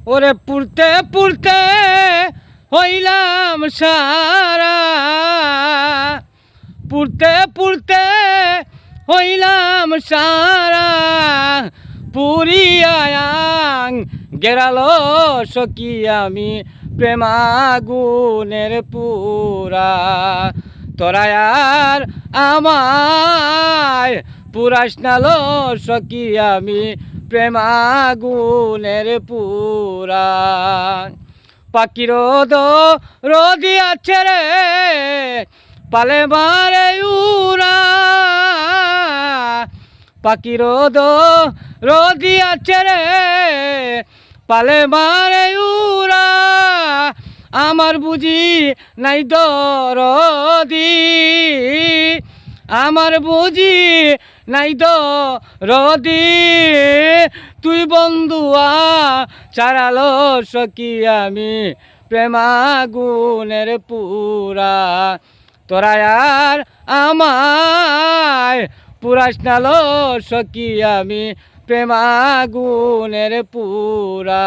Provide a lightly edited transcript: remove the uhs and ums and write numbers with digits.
ওরে পুড়তে পুড়তে হইলাম সারা, পুড়তে পুড়তে হইলাম সারা, পুরিয়াং গেরালো সখী আমি প্রেমাগুনের পুরা। তোরা আর আমায় পুরাস নালো সখী আমি প্রেমাগুনের পুরা। পাখির রোদি আছে রে পালে মারে উরা, পাখির রোদি আছে রে পালে মারে উরা। আমার বুঝি নাই দরদি, আমার বুঝি নাই দরদি, তুই বন্ধুয়া ছাড়ালো সখী আমি প্রেমাগুনের পুরা। তোরা আর আমায় পুরাস নালো সখী আমি প্রেমাগুনের পুরা।